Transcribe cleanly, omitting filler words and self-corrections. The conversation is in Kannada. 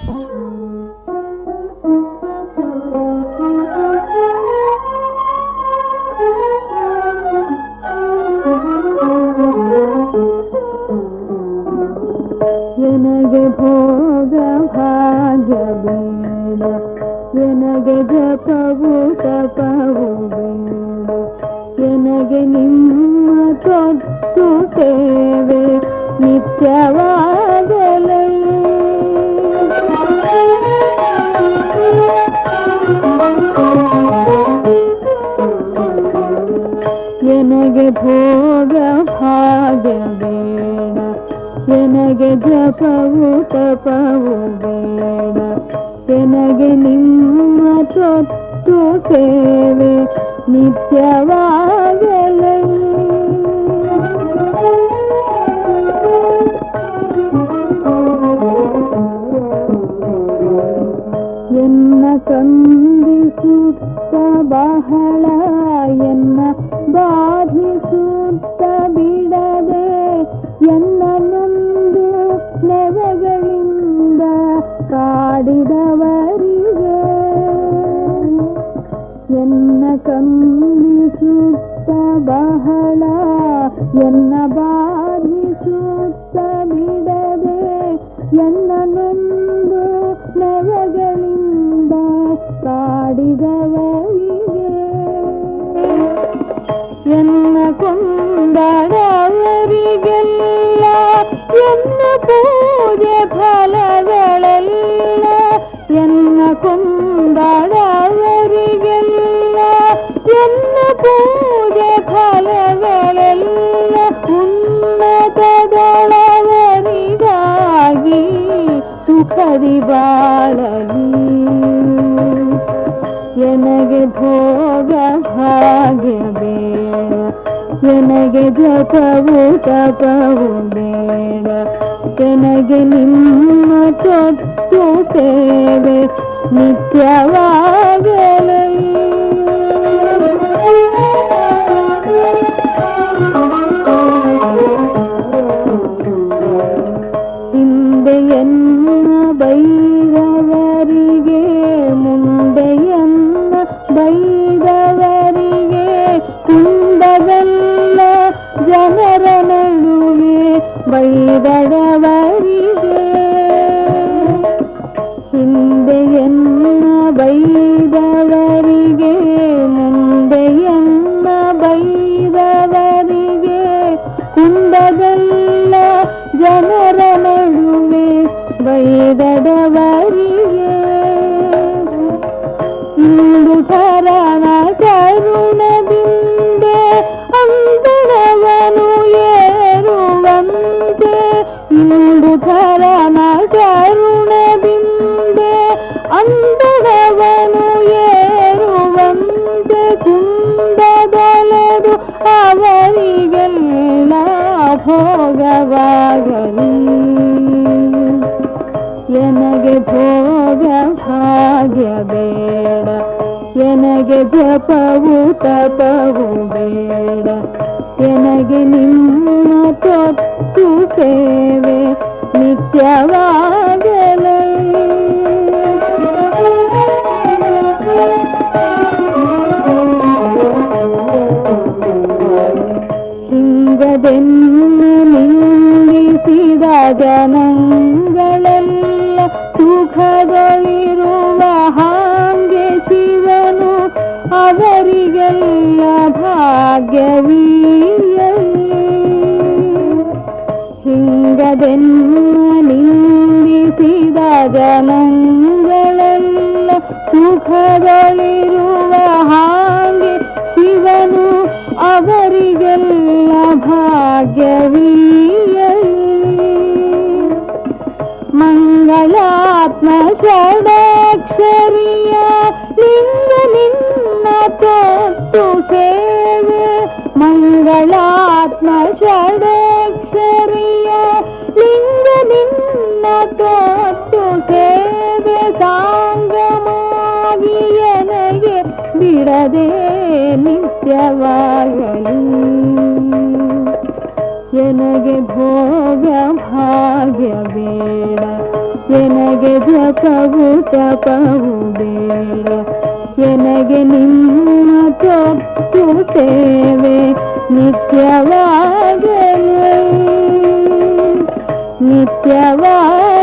ಎನಗೆ ಭೋಗ ಭಾಗ್ಯ ಬೇಡ, ಎನಗೆ ಜಪವು ತಪವು ಬೇಡ, ಎನಗೆ ನಿಮ್ಮ ತೊಟ್ಟು ಸೇವೆ ನಿತ್ಯವಾಗಲೇ. ಎನಗೆ ಭೋಗ ಭಾಗ್ಯ ಬೇಡ, ಎನಗೆ ಜಪವು ತಪವು ಬೇಡ, ಎನಗೆ ನಿಮ್ಮ ತೊಟ್ಟು ಸೇವೆ ನಿತ್ಯವಾಗಲೇ. ಎನ್ನ ಸಂಧಿಸುತ್ತ ಬಹಳ, ಎನ್ನ ಬಾಧಿಸುತ್ತ ಬಿಡದೆ, ಎನ್ನನೊಂದು ನೆವಗಳಿಂದ ಕಾಡಿದವರಿಗೆ, ಎನ್ನ ಕಂಬಿಸುತ್ತ ಬಹಳ, ಎನ್ನ ಬಾಧಿಸುತ್ತ ಬಿಡದೆ, ಎನ್ನನೊಂದು ನೆವಗಳಿಂದ ಕಾಡಿದವರಿಗೆ, ಎನ್ನ ಕೊಂದಡವರಿಗೆಲ್ಲ ಎನ್ನ ಪೂಜೆ ಫಲಗಳೆಲ್ಲ, ಎನ್ನ ಕೊಂದಡವರಿಗೆಲ್ಲ ಎನ್ನ ಪೂಜೆ ಫಲಗಳೆಲ್ಲ, ಉನ್ನತದೊಳವರಿಗಾಗಿ ಸುಖದಿ ಬಾಳಲಿ. ಎನಗೆ ಭೋಗ ಭಾಗ್ಯ ಬೇಡ, ಎನಗೆ ಜಪವು ತಪವು ಬೇಡ, ಎನಗೆ ನಿಮ್ಮ ತೊಟ್ಟು ಸೇವೆ ನಿತ್ಯವಾಗಲೇ. ಹಿಂದೆಯನ್ನ ಬೈದವರಿಗೆ, ಮುಂದೆಯನ್ನ ಬೈದವರಿಗೆ, ಕುಂದಗಲ್ಲ ಜನರ ನಡುವೆ ಬೈದಡವರಿಗೆ, ಹಿಂದೆಯನ್ನ ಬೈದವರಿಗೆ, ಮುಂದೆಯನ್ನ ಬೈದವರಿಗೆ, ಕುಂದಗಲ್ಲ ಜನರ ನಡುವೆ ಬೈದಡವರಿಗೆ, ಇಂದು ಶರಣ ಕರುಣದಿಂದೆ ಅಂತರವನು ಏರುವಂತೆ, ಇಂದು ಶರಣ ಕರುಣದಿಂದೆ ಅಂತರವನು ಏರುವಂತೆ, ಕುಂದದೊಲೆದು ಅವರಿಗೆಲ್ಲ ಭೋಗವಾಗಲಿ. ಎನಗೆ ಭೋಗ ಭಾಗ್ಯ ಬೇಡ, ಎನಗೆ ಜಪವು ತಪವು ಬೇಡ, ಎನಗೆ ನಿಮ್ಮ ತೊಟ್ಟು ಸೇವೆ ನಿತ್ಯವಾಗಲೇ. ಹಿಂಗದೆನ್ನು ನಿಲ್ಲಿಸಿದ ಜನಗಳೆಲ್ಲ ಸುಖದಲ್ಲಿರುವ ಹಾಗೆ ಶಿವನು ಅವರಿಗೆಲ್ಲ ಭಾಗ್ಯವೀಯಲಿ. ಹಿಂಗದೆನ್ನು ನಿಲ್ಲಿಸಿದ ಜನಗಳೆಲ್ಲ ಸುಖದಲ್ಲಿರುವ ಹಾಗೆ ಶಿವನು ಅವರಿಗೆಲ್ಲ ಭಾಗ್ಯವೀಯಲಿ. ಮಂಗಳಾತ್ಮ ಷಡಕ್ಷರಿಯ ಲಿಂಗ ನಿನ್ನ ತೊಟ್ಟು ಸೇವೆ, ಮಂಗಳಾತ್ಮ ಷಡಕ್ಷರಿಯ ಲಿಂಗ ನಿನ್ನ ತೊಟ್ಟು ಸೇವೆ, ಸಾಂಗಮಾಗಿ ಎನಗೆ ಬಿಡದೆ ನಿತ್ಯವಾಗಲಿ. ಎನಗೆ ಭೋಗ ಭಾಗ್ಯ ಬೇಡ, ಎನಗೆ ಜಪವು ತಪವು ಬೇಡ ಎನಗೆ ನಿಮ್ಮ ತೊಟ್ಟು ಸೇವೆ ನಿತ್ಯವಾಗಲೇ ನಿತ್ಯವಾಗಲೇ